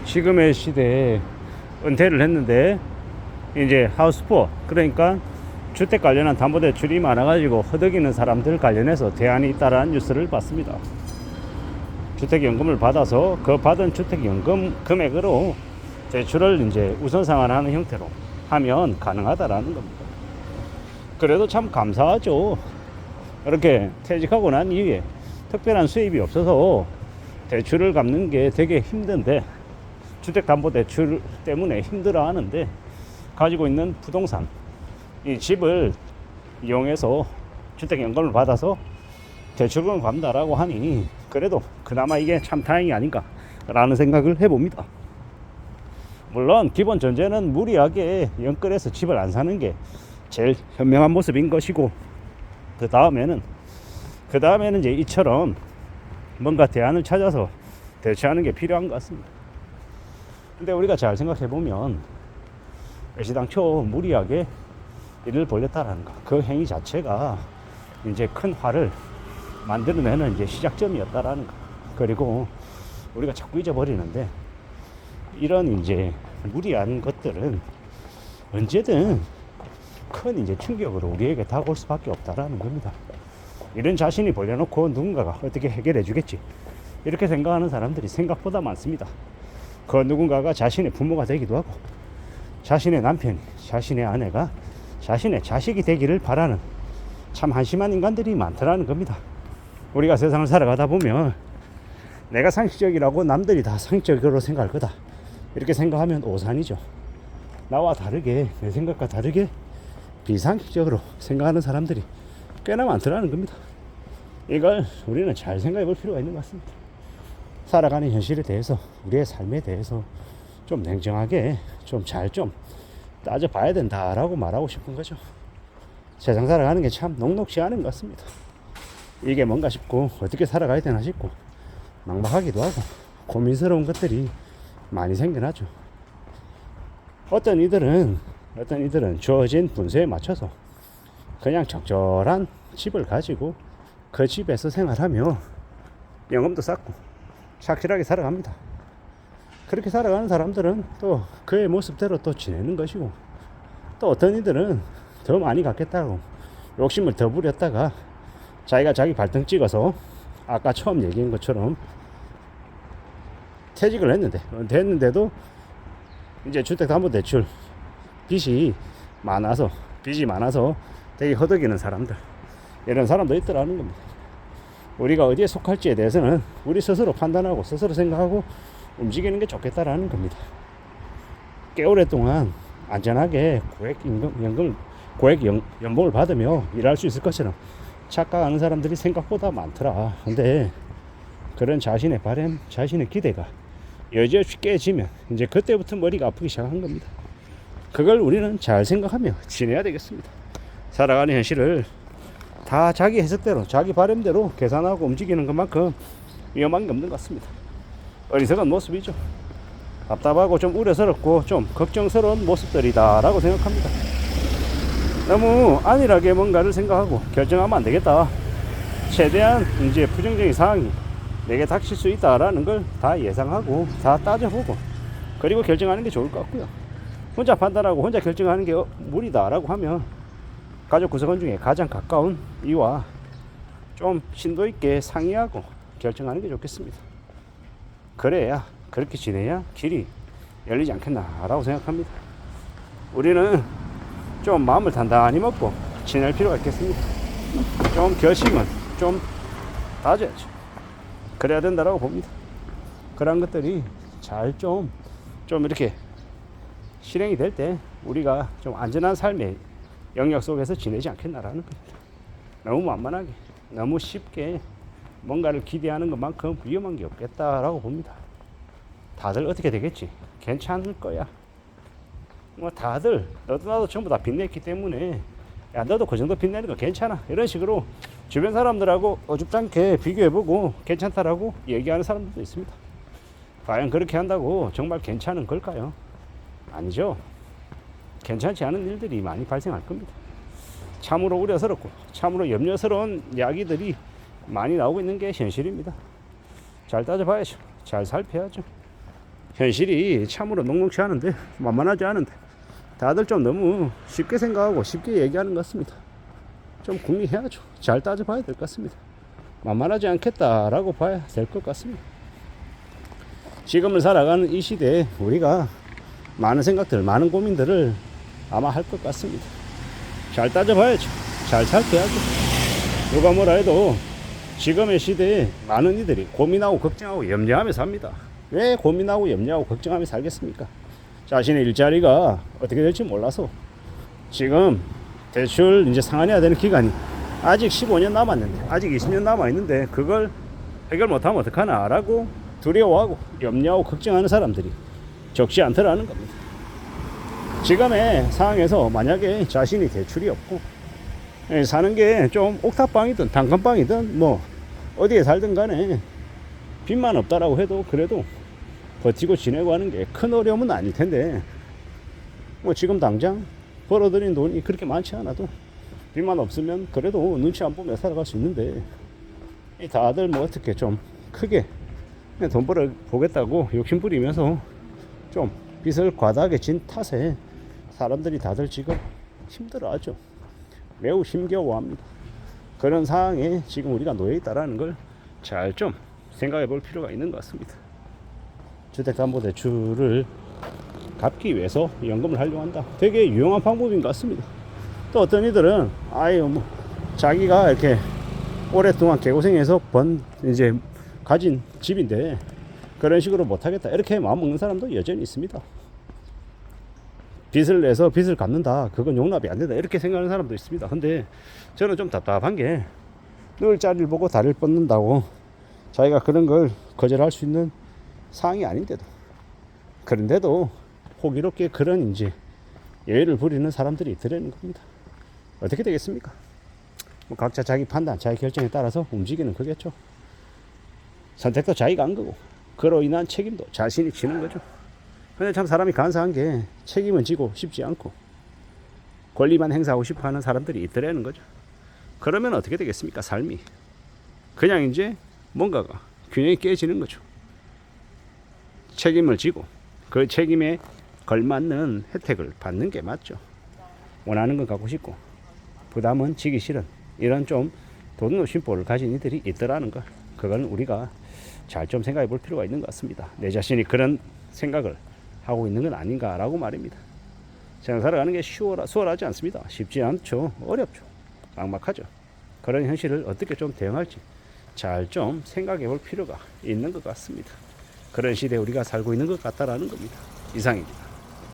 지금의 시대에 은퇴를 했는데 이제 하우스푸어, 그러니까 주택 관련한 담보대출이 많아가지고 허덕이는 사람들 관련해서 대안이 있다라는 뉴스를 봤습니다. 주택연금을 받아서 그 받은 주택연금 금액으로 대출을 이제 우선 상환하는 형태로 하면 가능하다라는 겁니다. 그래도 참 감사하죠. 이렇게 퇴직하고 난 이후에 특별한 수입이 없어서 대출을 갚는 게 되게 힘든데, 주택담보대출 때문에 힘들어하는데 가지고 있는 부동산, 이 집을 이용해서 주택연금을 받아서 대출금을 갚는다라고 하니 그래도 그나마 이게 참 다행이 아닌가 라는 생각을 해봅니다. 물론 기본 전제는 무리하게 연끌해서 집을 안 사는 게 제일 현명한 모습인 것이고, 그 다음에는 이제 이처럼 뭔가 대안을 찾아서 대처하는 게 필요한 것 같습니다. 근데 우리가 잘 생각해 보면 애시당초 무리하게 일을 벌렸다라는 거, 그 행위 자체가 이제 큰 화를 만들어내는 이제 시작점이었다라는 거. 그리고 우리가 자꾸 잊어버리는데, 이런 이제 무리한 것들은 언제든 큰 이제 충격으로 우리에게 다가올 수밖에 없다라는 겁니다. 이런 자신이 벌려놓고 누군가가 어떻게 해결해 주겠지, 이렇게 생각하는 사람들이 생각보다 많습니다. 그 누군가가 자신의 부모가 되기도 하고, 자신의 남편이, 자신의 아내가 자신의 자식이 되기를 바라는 참 한심한 인간들이 많더라는 겁니다. 우리가 세상을 살아가다 보면 내가 상식적이라고 남들이 다 상식적으로 생각할 거다, 이렇게 생각하면 오산이죠. 나와 다르게, 내 생각과 다르게 비상식적으로 생각하는 사람들이 꽤나 많더라는 겁니다. 이걸 우리는 잘 생각해 볼 필요가 있는 것 같습니다. 살아가는 현실에 대해서, 우리의 삶에 대해서 좀 냉정하게 좀 잘 따져봐야 된다라고 말하고 싶은 거죠. 세상 살아가는 게 참 녹록지 않은 것 같습니다. 이게 뭔가 싶고 어떻게 살아가야 되나 싶고 막막하기도 하고 고민스러운 것들이 많이 생겨나죠. 어떤 이들은 주어진 분수에 맞춰서 그냥 적절한 집을 가지고 그 집에서 생활하며 영업도 쌓고 착실하게 살아갑니다. 그렇게 살아가는 사람들은 또 그의 모습대로 또 지내는 것이고, 또 어떤 이들은 더 많이 갖겠다고 욕심을 더 부렸다가 자기가 자기 발등 찍어서 아까 처음 얘기한 것처럼 퇴직을 했는데도 이제 주택담보대출 빚이 많아서 되게 허덕이는 사람들, 이런 사람도 있더라는 겁니다. 우리가 어디에 속할지에 대해서는 우리 스스로 판단하고 스스로 생각하고 움직이는 게 좋겠다라는 겁니다. 꽤 오랫동안 안전하게 고액 연봉을 받으며 일할 수 있을 것처럼 착각하는 사람들이 생각보다 많더라. 근데 그런 자신의 바람, 자신의 기대가 여지없이 깨지면 이제 그때부터 머리가 아프기 시작한 겁니다. 그걸 우리는 잘 생각하며 지내야 되겠습니다. 살아가는 현실을 다 자기 해석대로, 자기 바람대로 계산하고 움직이는 것만큼 위험한 게 없는 것 같습니다. 어리석은 모습이죠. 답답하고 좀 우려스럽고 좀 걱정스러운 모습들이다 라고 생각합니다. 너무 안일하게 뭔가를 생각하고 결정하면 안 되겠다, 최대한 이제 부정적인 상황이 내게 닥칠 수 있다라는 걸 다 예상하고 다 따져보고 그리고 결정하는 게 좋을 것 같고요. 혼자 판단하고 혼자 결정하는 게 무리다라고 하면 가족 구성원 중에 가장 가까운 이와 좀 심도 있게 상의하고 결정하는 게 좋겠습니다. 그래야, 그렇게 지내야 길이 열리지 않겠나라고 생각합니다. 우리는 좀 마음을 단단히 먹고 지낼 필요가 있겠습니다. 좀 결심은 좀 다져야죠. 그래야 된다라고 봅니다. 그런 것들이 잘 좀 이렇게 실행이 될 때 우리가 좀 안전한 삶의 영역 속에서 지내지 않겠나라는 겁니다. 너무 만만하게, 너무 쉽게 뭔가를 기대하는 것만큼 위험한 게 없겠다라고 봅니다. 다들 어떻게 되겠지? 괜찮을 거야. 뭐 다들 너도 나도 전부 다 빚냈기 때문에 야 너도 그 정도 빚내는 거 괜찮아, 이런 식으로 주변 사람들하고 어줍잖게 비교해보고 괜찮다라고 얘기하는 사람들도 있습니다. 과연 그렇게 한다고 정말 괜찮은 걸까요? 아니죠. 괜찮지 않은 일들이 많이 발생할 겁니다. 참으로 우려스럽고 참으로 염려스러운 이야기들이 많이 나오고 있는 게 현실입니다. 잘 따져봐야죠. 잘 살펴야죠. 현실이 참으로 녹록치 않은데, 만만하지 않은데, 다들 좀 너무 쉽게 생각하고 쉽게 얘기하는 것 같습니다. 좀 궁리해야죠. 잘 따져봐야 될 것 같습니다. 만만하지 않겠다라고 봐야 될 것 같습니다. 지금을 살아가는 이 시대에 우리가 많은 생각들, 많은 고민들을 아마 할 것 같습니다. 잘 따져봐야죠. 잘 살펴야죠. 누가 뭐라 해도 지금의 시대에 많은 이들이 고민하고 걱정하고 염려하며 삽니다. 왜 고민하고 염려하고 걱정하며 살겠습니까? 자신의 일자리가 어떻게 될지 몰라서 지금 대출 이제 상환해야 되는 기간이 아직 15년 남았는데, 아직 20년 남아있는데 그걸 해결 못하면 어떡하나 라고 두려워하고 염려하고 걱정하는 사람들이 적지 않더라는 겁니다. 지금의 상황에서 만약에 자신이 대출이 없고 사는 게 좀 옥탑방이든 단칸방이든 뭐 어디에 살든 간에 빚만 없다라고 해도 그래도 버티고 지내고 하는 게 큰 어려움은 아닐 텐데, 뭐 지금 당장 벌어들인 돈이 그렇게 많지 않아도 빚만 없으면 그래도 눈치 안 보며 살아갈 수 있는데, 다들 뭐 어떻게 좀 크게 돈 벌어 보겠다고 욕심 부리면서 좀 빚을 과다하게 진 탓에 사람들이 다들 지금 힘들어하죠. 매우 힘겨워합니다. 그런 상황에 지금 우리가 놓여 있다라는 걸 잘 좀 생각해 볼 필요가 있는 것 같습니다. 주택담보대출을 갚기 위해서 연금을 하려고 한다. 되게 유용한 방법인 것 같습니다. 또 어떤 이들은 아유 뭐 자기가 이렇게 오랫동안 개고생해서 이제 가진 집인데 그런 식으로 못하겠다 이렇게 마음먹는 사람도 여전히 있습니다. 빚을 내서 빚을 갚는다, 그건 용납이 안 된다 이렇게 생각하는 사람도 있습니다. 근데 저는 좀 답답한 게, 늘 자리를 보고 다리를 뻗는다고 자기가 그런 걸 거절할 수 있는 상황이 아닌데도, 그런데도 호기롭게 그런 이제 예의를 부리는 사람들이 있더라는 겁니다. 어떻게 되겠습니까? 뭐 각자 자기 판단, 자기 결정에 따라서 움직이는 거겠죠. 선택도 자기가 한 거고 그로 인한 책임도 자신이 지는 거죠. 근데 참 사람이 간사한 게 책임은 지고 싶지 않고 권리만 행사하고 싶어 하는 사람들이 있더라는 거죠. 그러면 어떻게 되겠습니까? 삶이 그냥 이제 뭔가가 균형이 깨지는 거죠. 책임을 지고 그 책임에 걸맞는 혜택을 받는 게 맞죠. 원하는 건 갖고 싶고 부담은 지기 싫은 이런 좀 도덕심보를 가진 이들이 있더라는 거, 그건 우리가 잘 좀 생각해 볼 필요가 있는 것 같습니다. 내 자신이 그런 생각을 하고 있는 건 아닌가라고 말입니다. 세상 살아가는 게 수월하지 않습니다. 쉽지 않죠. 어렵죠. 막막하죠. 그런 현실을 어떻게 좀 대응할지 잘 좀 생각해 볼 필요가 있는 것 같습니다. 그런 시대에 우리가 살고 있는 것 같다라는 겁니다. 이상입니다.